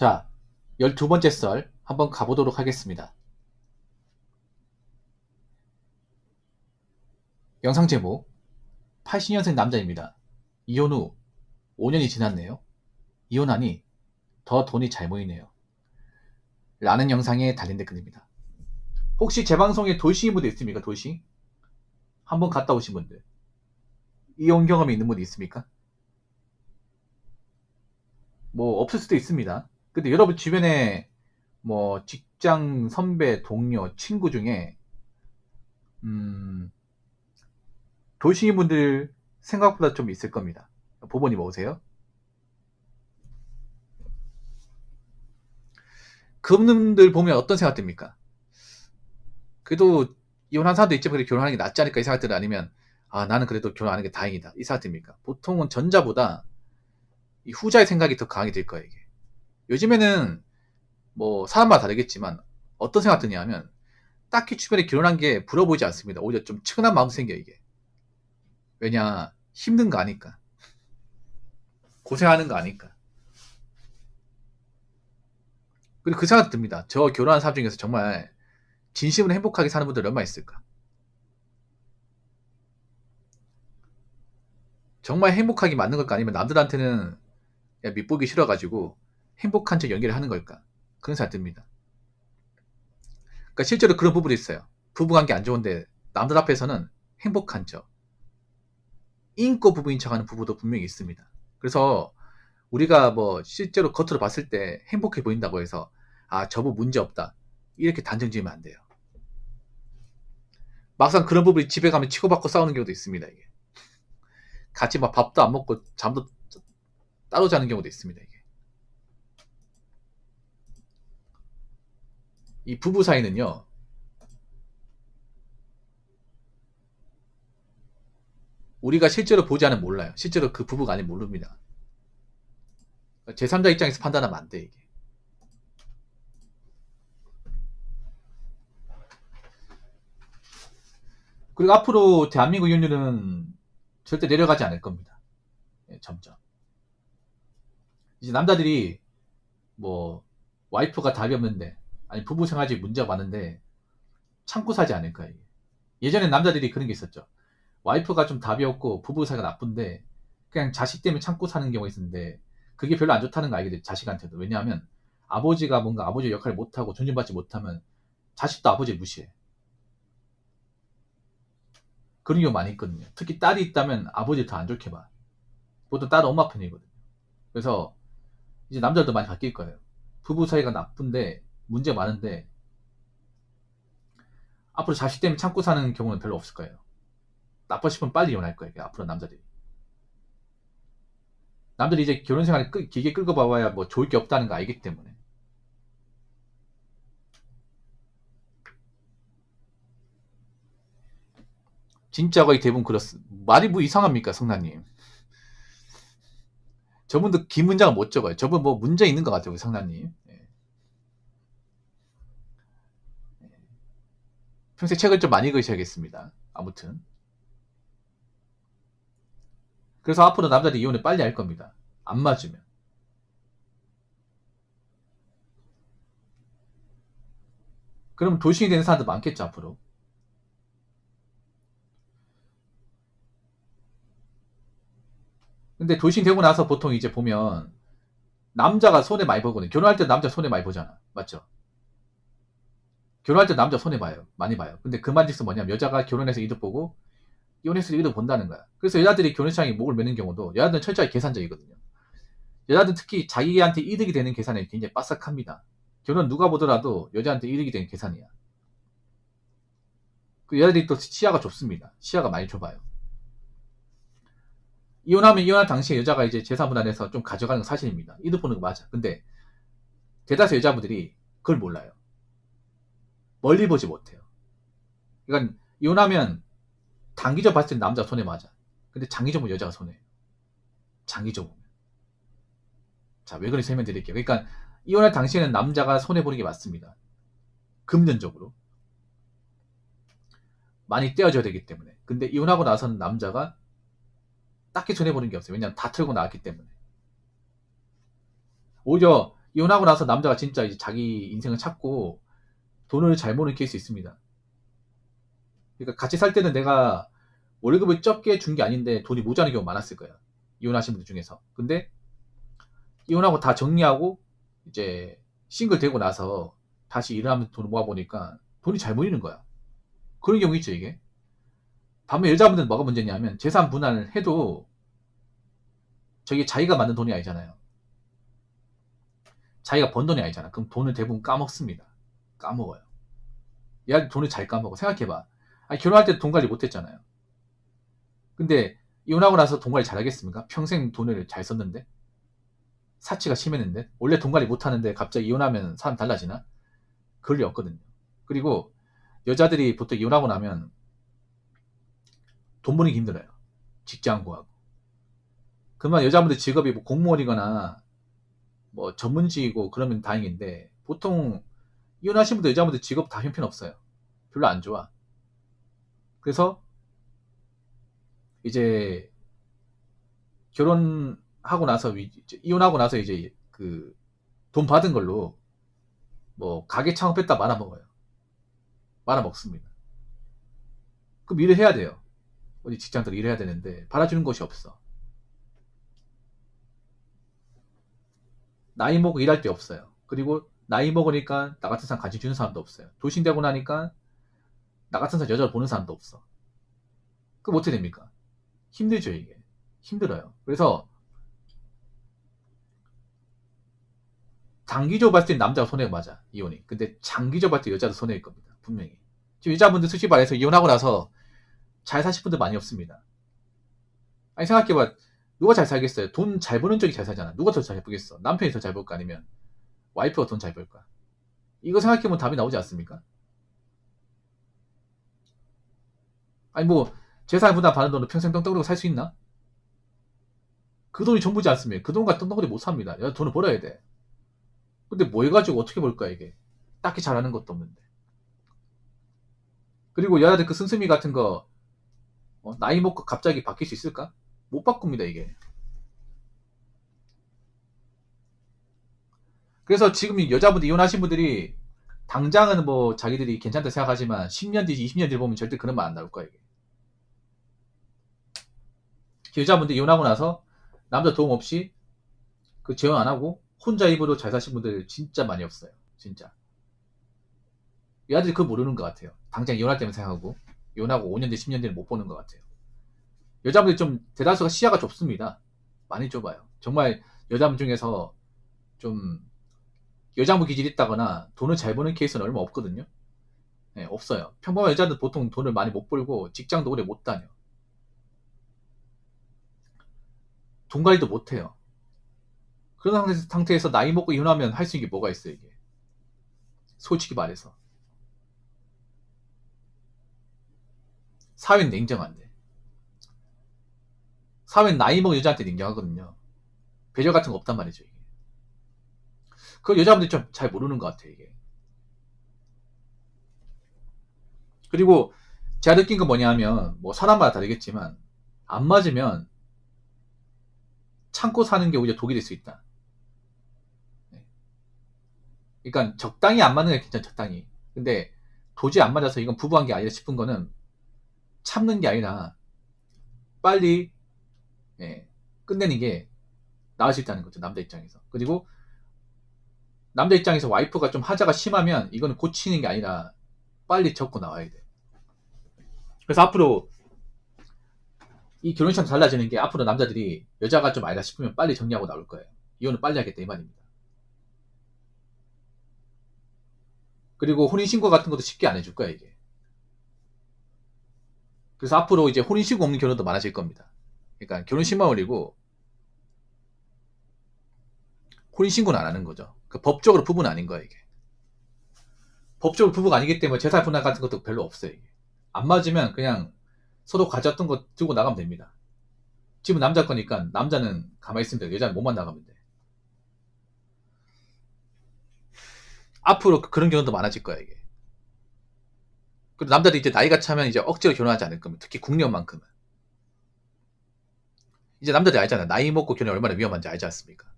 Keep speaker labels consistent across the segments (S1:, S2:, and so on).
S1: 자, 12번째 썰 한번 가보도록 하겠습니다. 영상 제목 80년생 남자입니다. 이혼 후 5년이 지났네요. 이혼하니 더 돈이 잘 모이네요. 라는 영상에 달린 댓글입니다. 혹시 제 방송에 돌싱인 분들 있습니까? 돌싱? 한번 갔다 오신 분들, 이혼 경험이 있는 분이 있습니까? 뭐 없을 수도 있습니다. 근데 여러분 주변에 뭐 직장 선배, 동료, 친구 중에 돌싱인 분들 생각보다 좀 있을 겁니다. 부모님 오세요? 그분들 보면 어떤 생각 듭니까? 그래도 이혼한 사람도 있지만 그래도 결혼하는 게 낫지 않을까 이 생각 들어요? 아니면 나는 그래도 결혼하는 게 다행이다 이 생각 듭니까? 보통은 전자보다 이 후자의 생각이 더 강하게 들 거예요. 이게 요즘에는 뭐 사람마다 다르겠지만 어떤 생각 드냐 하면 딱히 주변에 결혼한 게 부러워 보이지 않습니다. 오히려 좀 측은한 마음 생겨요. 이게 왜냐, 힘든 거 아니까, 고생하는 거 아니까. 그리고 그 생각 듭니다. 저 결혼한 사람 중에서 정말 진심으로 행복하게 사는 분들 얼마나 있을까? 정말 행복하게 맞는 걸까? 아니면 남들한테는 밑보기 싫어가지고 행복한 척 연기를 하는 걸까? 그런 생각 듭니다. 그러니까 실제로 그런 부분이 있어요. 부부관계 안 좋은데 남들 앞에서는 행복한 척, 인고 부부인 척하는 부부도 분명히 있습니다. 그래서 우리가 뭐 실제로 겉으로 봤을 때 행복해 보인다고 해서 저 부부 문제 없다 이렇게 단정 지으면 안 돼요. 막상 그런 부분이 집에 가면 치고받고 싸우는 경우도 있습니다. 이게 같이 막 밥도 안 먹고 잠도 따로 자는 경우도 있습니다. 이게 이 부부 사이는요, 우리가 실제로 보지 않으면 몰라요. 실제로 그 부부가 아니면 모릅니다. 제3자 입장에서 판단하면 안 돼. 이게 그리고 앞으로 대한민국 이혼율은 절대 내려가지 않을 겁니다. 점점 이제 남자들이 뭐 와이프가 답이 없는데, 아니 부부 생활이 문제가 많은데 참고 사지 않을까. 이게 예전엔 남자들이 그런 게 있었죠. 와이프가 좀 답이 없고 부부 사이가 나쁜데 그냥 자식 때문에 참고 사는 경우가 있었는데, 그게 별로 안 좋다는 거 알게 돼, 자식한테도. 왜냐하면 아버지가 뭔가 아버지 역할을 못하고 존중받지 못하면 자식도 아버지를 무시해. 그런 경우 많이 있거든요. 특히 딸이 있다면 아버지를 더 안 좋게 봐. 보통 딸은 엄마 편이거든요. 그래서 이제 남자들도 많이 바뀔 거예요. 부부 사이가 나쁜데 문제 많은데 앞으로 자식 때문에 참고 사는 경우는 별로 없을 거예요. 나빠 싶으면 빨리 이혼할 거예요. 앞으로 남들이 이제 결혼 생활을 길게 끌고 봐봐야 뭐 좋을 게 없다는 거 알기 때문에. 진짜 거의 대부분 그렇습니다. 말이 뭐 이상합니까, 성나님? 저분도 긴 문장을 못 적어요. 저분 뭐 문제 있는 것 같아요, 성나님. 평소에 책을 좀 많이 읽으셔야겠습니다. 아무튼 그래서 앞으로 남자들이 이혼을 빨리 할 겁니다. 안 맞으면. 그럼 돌싱이 되는 사람도 많겠죠, 앞으로. 근데 돌싱 되고 나서 보통 이제 보면 남자가 손해 많이 보거든요. 결혼할 때 남자 손해 많이 보잖아. 맞죠? 결혼할 때 남자 손해 봐요. 많이 봐요. 근데 그 말즉슨 뭐냐면 여자가 결혼해서 이득 보고 이혼해서 이득 본다는 거야. 그래서 여자들이 결혼 시장에 목을 매는 경우도, 여자들은 철저히 계산적이거든요. 여자들은 특히 자기한테 이득이 되는 계산에 굉장히 빠삭합니다. 결혼 누가 보더라도 여자한테 이득이 되는 계산이야. 그 여자들이 또 시야가 좁습니다. 시야가 많이 좁아요. 이혼하면 이혼할 당시에 여자가 이제 재산분할해서 좀 가져가는 건 사실입니다. 이득 보는 거 맞아. 근데 대다수 여자분들이 그걸 몰라요. 멀리 보지 못해요. 그러니까 이혼하면 단기적 봤을 때 남자가 손해 맞아. 근데 장기적으로 여자가 손해요. 장기적으로. 자, 왜 그런지 설명드릴게요. 그러니까 이혼할 당시에는 남자가 손해보는 게 맞습니다. 금전적으로. 많이 떼어져야 되기 때문에. 근데 이혼하고 나서는 남자가 딱히 손해보는 게 없어요. 왜냐하면 다 털고 나왔기 때문에. 오히려 이혼하고 나서 남자가 진짜 이제 자기 인생을 찾고 돈을 잘 모는 케이스 있습니다. 그러니까 같이 살 때는 내가 월급을 적게 준 게 아닌데 돈이 모자라는 경우가 많았을 거예요. 이혼하신 분들 중에서. 근데 이혼하고 다 정리하고 이제 싱글 되고 나서 다시 일을 하면서 돈을 모아보니까 돈이 잘 모이는 거야. 그런 경우 있죠, 이게. 반면 여자분들은 뭐가 문제냐면 재산 분할을 해도 저게 자기가 만든 돈이 아니잖아요. 자기가 번 돈이 아니잖아. 그럼 돈을 대부분 까먹습니다. 까먹어요. 얘한테 돈을 잘 까먹어. 생각해봐. 아니, 결혼할 때 돈 관리 못했잖아요. 근데 이혼하고 나서 돈 관리 잘하겠습니까? 평생 돈을 잘 썼는데? 사치가 심했는데? 원래 돈 관리 못하는데 갑자기 이혼하면 사람 달라지나? 그럴 리 없거든요. 그리고 여자들이 보통 이혼하고 나면 돈 버는 게 힘들어요. 직장 구하고. 그러면 여자분들 직업이 뭐 공무원이거나 뭐 전문직이고 그러면 다행인데 보통 이혼하신 분들 여자분들 직업 다 형편없어요. 별로 안 좋아. 그래서 이제 결혼하고 나서 이혼하고 나서 이제 그 돈 받은 걸로 뭐 가게 창업했다 말아먹어요. 말아먹습니다. 그럼 일을 해야 돼요. 어디 직장들 일해야 되는데 받아주는 곳이 없어. 나이 먹고 일할 데 없어요. 그리고 나이 먹으니까 나 같은 사람 관심 주는 사람도 없어요. 돌싱되고 나니까 나 같은 사람 여자를 보는 사람도 없어. 그럼 어떻게 됩니까? 힘들죠, 이게. 힘들어요. 그래서 단기적으로 봤을 때 남자가 손해가 맞아, 이혼이. 근데 장기적으로 봤을 때 여자도 손해일 겁니다. 분명히. 지금 여자분들 솔직히 말해서 이혼하고 나서 잘 사실 분들 많이 없습니다. 아니, 생각해봐. 누가 잘 살겠어요? 돈 잘 버는 쪽이 잘 살잖아. 누가 더 잘 벌겠어? 남편이 더 잘 벌까? 아니면 와이프가 돈 잘 벌까? 이거 생각해보면 답이 나오지 않습니까? 아니, 뭐, 재산 분담 받는 돈으로 평생 떵떵거리고 살 수 있나? 그 돈이 전부지 않습니까? 그 돈 같은 떵떵거리 못 삽니다. 야, 돈을 벌어야 돼. 근데 뭐 해가지고 어떻게 벌까, 이게? 딱히 잘하는 것도 없는데. 그리고 여자들 그 씀씀이 같은 거, 나이 먹고 갑자기 바뀔 수 있을까? 못 바꿉니다, 이게. 그래서 지금 이 여자분들 이혼하신 분들이 당장은 뭐 자기들이 괜찮다 생각하지만 10년 뒤, 20년 뒤 보면 절대 그런 말 안 나올 거야, 이게. 여자분들 이혼하고 나서 남자 도움 없이 그 재혼 안 하고 혼자 입으로 잘 사신 분들 진짜 많이 없어요. 진짜. 여자들이 그걸 모르는 것 같아요. 당장 이혼할 때만 생각하고 이혼하고 5년 뒤, 10년 뒤는 못 보는 것 같아요. 여자분들 좀 대다수가 시야가 좁습니다. 많이 좁아요. 정말 여자분 중에서 좀 여장부 기질이 있다거나 돈을 잘 버는 케이스는 얼마 없거든요. 네, 없어요. 평범한 여자들 보통 돈을 많이 못 벌고 직장도 오래 못 다녀. 돈 관리도 못 해요. 그런 상태에서 나이 먹고 이혼하면 할 수 있는 게 뭐가 있어요, 이게. 솔직히 말해서. 사회는 냉정 안 돼. 사회는 나이 먹은 여자한테 냉정하거든요. 배려 같은 거 없단 말이죠, 이게. 그걸 여자분들이 좀 잘 모르는 것 같아요, 이게. 그리고 제가 느낀 건 뭐냐면, 뭐 사람마다 다르겠지만, 안 맞으면 참고 사는 게 오히려 독이 될 수 있다. 그러니까 적당히 안 맞는 게 괜찮아, 적당히. 근데 도저히 안 맞아서 이건 부부한 게 아니라 싶은 거는 참는 게 아니라 빨리 끝내는 게 나을 수 있다는 거죠, 남자 입장에서. 그리고 남자 입장에서 와이프가 좀 하자가 심하면 이거는 고치는 게 아니라 빨리 접고 나와야 돼. 그래서 앞으로 이 결혼 시장 달라지는 게 앞으로 남자들이 여자가 좀 아니다 싶으면 빨리 정리하고 나올 거예요. 이혼을 빨리 하겠다 이 말입니다. 그리고 혼인신고 같은 것도 쉽게 안 해줄 거야, 이게. 그래서 앞으로 이제 혼인신고 없는 결혼도 많아질 겁니다. 그러니까 결혼신만 올리고 혼인신고는 안 하는 거죠. 그 법적으로 부부는 아닌 거야, 이게. 법적으로 부부가 아니기 때문에 재산 분할 같은 것도 별로 없어요, 이게. 안 맞으면 그냥 서로 가졌던 거 들고 나가면 됩니다. 집은 남자 거니까 남자는 가만히 있으면 돼. 여자는 몸만 나가면 돼. 앞으로 그런 경우도 많아질 거야, 이게. 그리고 남자들이 이제 나이가 차면 이제 억지로 결혼하지 않을 겁니다. 특히 국년만큼은. 이제 남자들이 알잖아요. 나이 먹고 결혼이 얼마나 위험한지 알지 않습니까?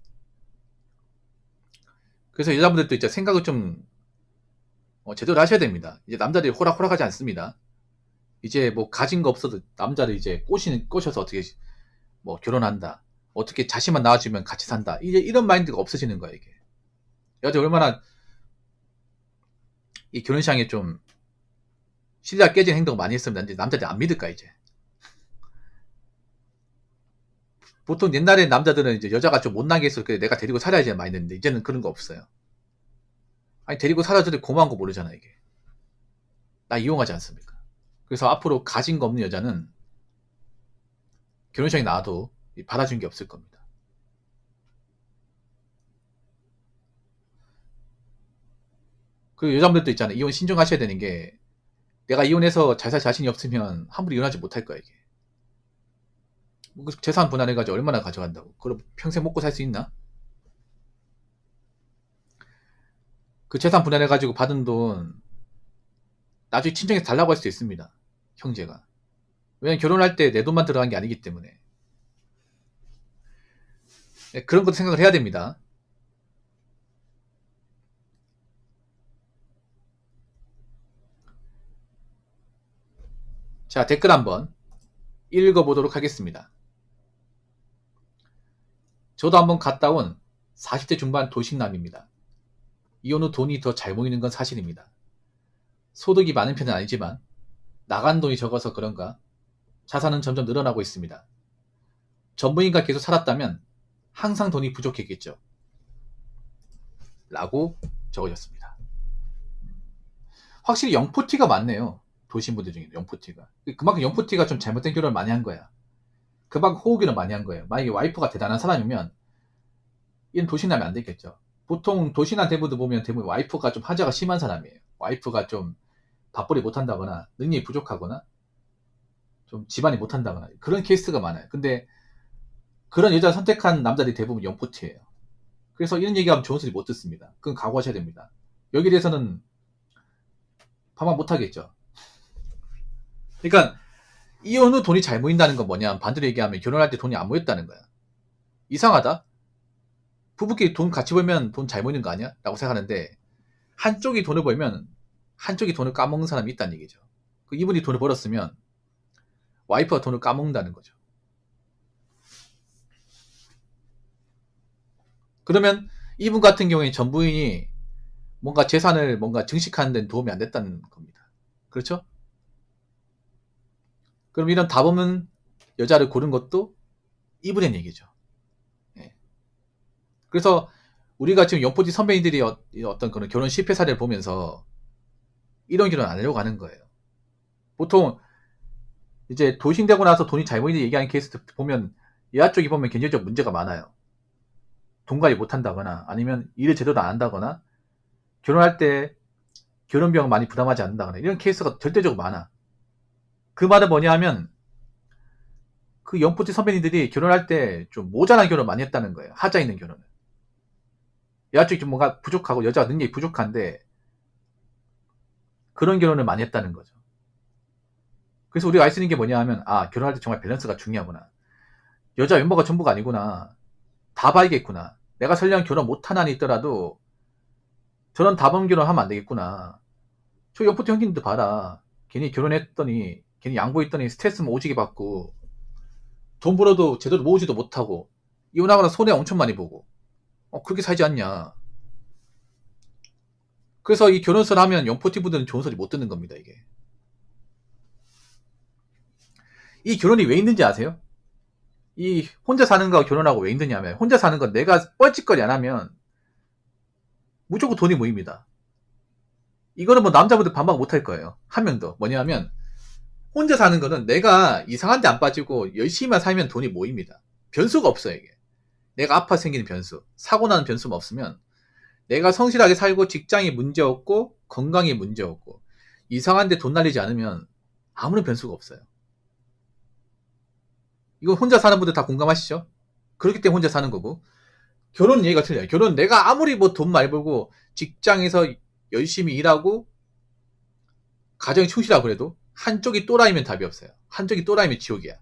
S1: 그래서 여자분들도 이제 생각을 좀 제대로 하셔야 됩니다. 이제 남자들이 호락호락하지 않습니다. 이제 뭐 가진 거 없어도 남자를 이제 꼬셔서 어떻게 뭐 결혼한다, 어떻게 자신만 나와주면 같이 산다, 이제 이런 마인드가 없어지는 거예요. 이게 여자 얼마나 이 결혼시장에 좀 신뢰가 깨진 행동을 많이 했습니다. 이제 남자들이 안 믿을까 이제. 보통 옛날에 남자들은 이제 여자가 좀 못나게 해서 내가 데리고 살아야지 많이 했는데 이제는 그런 거 없어요. 아니 데리고 살아줘도 고마운 거 모르잖아 이게. 나 이용하지 않습니까? 그래서 앞으로 가진 거 없는 여자는 결혼식에 나와도 받아준 게 없을 겁니다. 그 여자분들도 있잖아요. 이혼 신중하셔야 되는 게 내가 이혼해서 잘 살 자신이 없으면 함부로 이혼하지 못할 거야 이게. 재산 분할해가지고 얼마나 가져간다고. 그럼 평생 먹고 살 수 있나? 그 재산 분할해가지고 받은 돈 나중에 친정에서 달라고 할 수도 있습니다. 형제가. 왜냐면 결혼할 때 내 돈만 들어간 게 아니기 때문에. 네, 그런 것도 생각을 해야 됩니다. 자, 댓글 한번 읽어보도록 하겠습니다. 저도 한번 갔다 온 40대 중반 도식남입니다. 이혼 후 돈이 더 잘 모이는 건 사실입니다. 소득이 많은 편은 아니지만 나간 돈이 적어서 그런가 자산은 점점 늘어나고 있습니다. 전부인과 계속 살았다면 항상 돈이 부족했겠죠. 라고 적어졌습니다. 확실히 영포티가 많네요. 도시인분들 중에 영포티가. 그만큼 영포티가 좀 잘못된 결혼을 많이 한 거야. 그만큼 호흡기를 많이 한 거예요. 만약에 와이프가 대단한 사람이면 이런 도시남이 안 되겠죠. 보통 도시남 대부분 보면 대부분 와이프가 좀 하자가 심한 사람이에요. 와이프가 좀 밥벌이 못한다거나 능력이 부족하거나 좀 집안이 못한다거나 그런 케이스가 많아요. 근데 그런 여자 선택한 남자들이 대부분 영포티예요. 그래서 이런 얘기하면 좋은 소리 못 듣습니다. 그건 각오하셔야 됩니다. 여기에 대해서는 반박 못하겠죠. 그러니까 이혼 후 돈이 잘 모인다는 건 뭐냐, 반대로 얘기하면 결혼할 때 돈이 안 모였다는 거야. 이상하다. 부부끼리 돈 같이 벌면 돈 잘 모이는 거 아니야? 라고 생각하는데 한쪽이 돈을 벌면 한쪽이 돈을 까먹는 사람이 있다는 얘기죠. 이분이 돈을 벌었으면 와이프가 돈을 까먹는다는 거죠. 그러면 이분 같은 경우에 전 부인이 뭔가 재산을 뭔가 증식하는 데는 도움이 안 됐다는 겁니다. 그렇죠? 그럼 이런 답 없는 여자를 고른 것도 이분의 얘기죠. 예. 그래서 우리가 지금 연포지 선배님들이 어떤 그런 결혼 실패 사례를 보면서 이런 결혼 안 하려고 하는 거예요. 보통 이제 도신되고 나서 돈이 잘 모이는 얘기하는 케이스 보면 여자 쪽이 보면 경제적 문제가 많아요. 돈 관리 못한다거나 아니면 일을 제대로 안 한다거나 결혼할 때 결혼비용 많이 부담하지 않는다거나 이런 케이스가 절대적으로 많아. 그 말은 뭐냐 하면 그 연포지 선배님들이 결혼할 때 좀 모자란 결혼 많이 했다는 거예요. 하자 있는 결혼을. 여자 쪽이 좀 뭔가 부족하고 여자가 능력이 부족한데 그런 결혼을 많이 했다는 거죠. 그래서 우리가 알 수 있는 게 뭐냐 하면 결혼할 때 정말 밸런스가 중요하구나. 여자 멤버가 전부가 아니구나. 다 봐야겠구나. 내가 설령 결혼 못한 한이 있더라도 저런 다범 결혼하면 안 되겠구나. 저 연포티 형님도 봐라. 괜히 결혼했더니 괜히 양보했더니 스트레스만 오지게 받고 돈 벌어도 제대로 모으지도 못하고 이혼하거나 손해 엄청 많이 보고 그렇게 살지 않냐. 그래서 이 결혼설 하면 연포티 분들은 좋은 소리 못 듣는 겁니다. 이게 이 결혼이 왜 있는지 아세요? 이 혼자 사는 거하고 결혼하고 왜 힘드냐면 혼자 사는 건 내가 뻘짓거리 안 하면 무조건 돈이 모입니다. 이거는 뭐 남자분들 반박 못 할 거예요. 한 명 더 뭐냐면 혼자 사는 거는 내가 이상한 데 안 빠지고 열심히만 살면 돈이 모입니다. 변수가 없어요. 이게 내가 아파 생기는 변수, 사고 나는 변수만 없으면 내가 성실하게 살고 직장에 문제 없고 건강에 문제 없고 이상한 데 돈 날리지 않으면 아무런 변수가 없어요. 이건 혼자 사는 분들 다 공감하시죠? 그렇기 때문에 혼자 사는 거고 결혼은 얘기가 틀려요. 결혼 내가 아무리 뭐 돈 많이 벌고 직장에서 열심히 일하고 가정에 충실하고 그래도 한쪽이 또라이면 답이 없어요. 한쪽이 또라이면 지옥이야.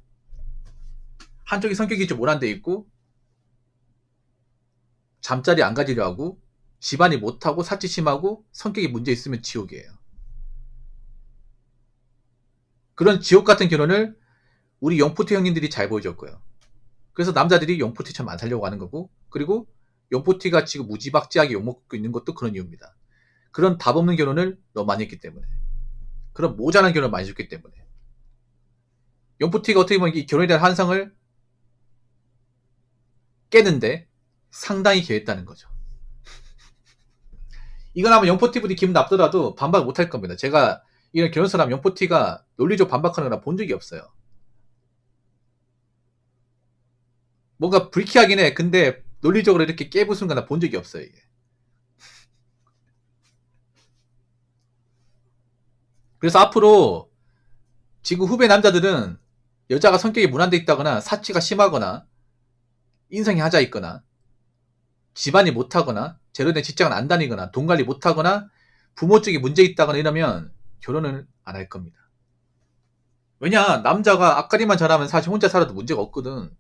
S1: 한쪽이 성격이 좀 모란돼 있고 잠자리 안 가지려 하고 집안이 못하고 사치 심하고 성격이 문제 있으면 지옥이에요. 그런 지옥 같은 결혼을 우리 영포티 형님들이 잘 보여줬고요. 그래서 남자들이 영포티 참 안 살려고 하는 거고, 그리고 영포티가 지금 무지박지하게 욕먹고 있는 것도 그런 이유입니다. 그런 답 없는 결혼을 너무 많이 했기 때문에, 그런 모자란 결혼을 많이 줬기 때문에. 영포티가 어떻게 보면 이 결혼에 대한 환상을 깨는데 상당히 개했다는 거죠. 이건 아마 영포티분이 기분 나쁘더라도 반박 못할 겁니다. 제가 이런 결혼사람 영포티가 논리적으로 반박하는 거나 본 적이 없어요. 뭔가 불쾌하긴 해. 근데 논리적으로 이렇게 깨부수는 거나 본 적이 없어요, 이게. 그래서 앞으로 지금 후배 남자들은 여자가 성격이 무난돼 있다거나 사치가 심하거나 인성이 하자 있거나 집안이 못하거나 제대로 된 직장을 안 다니거나 돈 관리 못하거나 부모 쪽에 문제 있다거나 이러면 결혼을 안 할 겁니다. 왜냐, 남자가 앞가림만 잘하면 사실 혼자 살아도 문제가 없거든.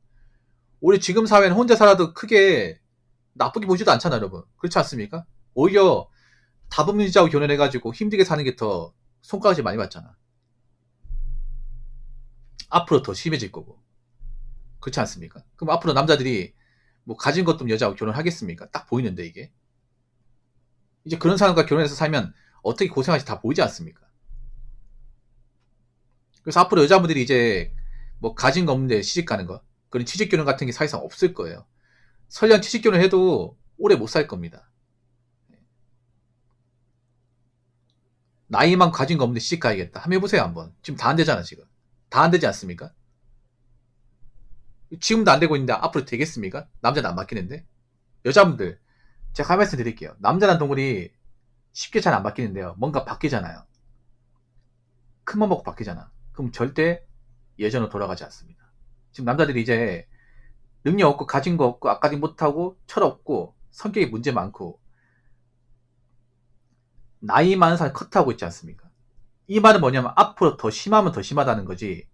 S1: 우리 지금 사회는 혼자 살아도 크게 나쁘게 보지도 않잖아, 여러분. 그렇지 않습니까? 오히려 다분민자하고 결혼해가지고 힘들게 사는 게 더 손가락질 많이 받잖아. 앞으로 더 심해질 거고. 그렇지 않습니까? 그럼 앞으로 남자들이 뭐 가진 것도 여자하고 결혼하겠습니까? 딱 보이는데 이게. 이제 그런 사람과 결혼해서 살면 어떻게 고생하지 다 보이지 않습니까? 그래서 앞으로 여자분들이 이제 뭐 가진 거 없는데 시집 가는 거, 그런 취직 결혼 같은 게 사실상 없을 거예요. 설령 취직 결혼 해도 오래 못 살 겁니다. 나이만 가진 거 없는데 시집 가야겠다. 한번 해보세요, 한번. 지금 다 안 되잖아, 지금. 다 안 되지 않습니까? 지금도 안 되고 있는데 앞으로 되겠습니까? 남자는 안 바뀌는데? 여자분들, 제가 한 말씀 드릴게요. 남자란 동물이 쉽게 잘 안 바뀌는데요. 뭔가 바뀌잖아요. 큰맘 먹고 바뀌잖아. 그럼 절대 예전으로 돌아가지 않습니다. 지금 남자들이 이제 능력 없고 가진 거 없고 앞가림 못하고 철없고 성격에 문제 많고 나이 많은 사람 컷하고 있지 않습니까? 이 말은 뭐냐면 앞으로 더 심하면 더 심하다는 거지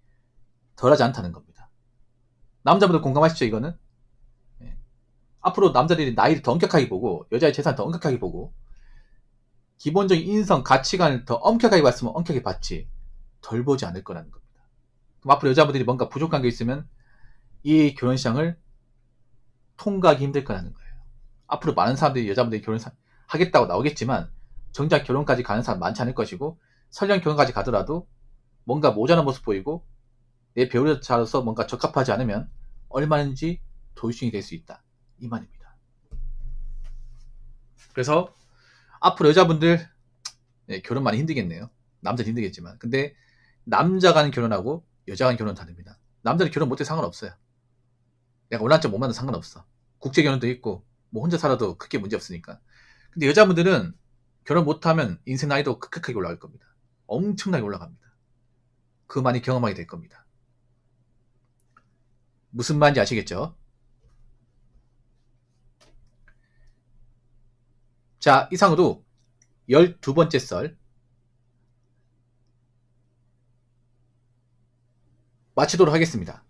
S1: 덜하지 않다는 겁니다. 남자분들 공감하시죠, 이거는? 네. 앞으로 남자들이 나이를 더 엄격하게 보고 여자의 재산을 더 엄격하게 보고 기본적인 인성, 가치관을 더 엄격하게 봤으면 엄격하게 봤지 덜 보지 않을 거라는 겁니다. 그럼 앞으로 여자분들이 뭔가 부족한 게 있으면 이 결혼시장을 통과하기 힘들 거라는 거예요. 앞으로 많은 사람들이 여자분들이 결혼하겠다고 나오겠지만 정작 결혼까지 가는 사람 많지 않을 것이고 설령 결혼까지 가더라도 뭔가 모자란 모습 보이고 내 배우자로서 뭔가 적합하지 않으면 얼마든지 돌싱이 될 수 있다. 이 말입니다. 그래서 앞으로 여자분들 네, 결혼 많이 힘들겠네요. 남자는 힘들겠지만 근데 남자가 하는 결혼하고 여자가 하는 결혼은 다릅니다. 남자는 결혼 못해 상관없어요. 내가 원하는 못 만나도 상관없어. 국제 결혼도 있고 뭐 혼자 살아도 크게 문제 없으니까. 근데 여자분들은 결혼 못하면 인생 나이도 크크하게 올라갈 겁니다. 엄청나게 올라갑니다. 그 많이 경험하게 될 겁니다. 무슨 말인지 아시겠죠? 자, 이상으로 12번째 썰 마치도록 하겠습니다.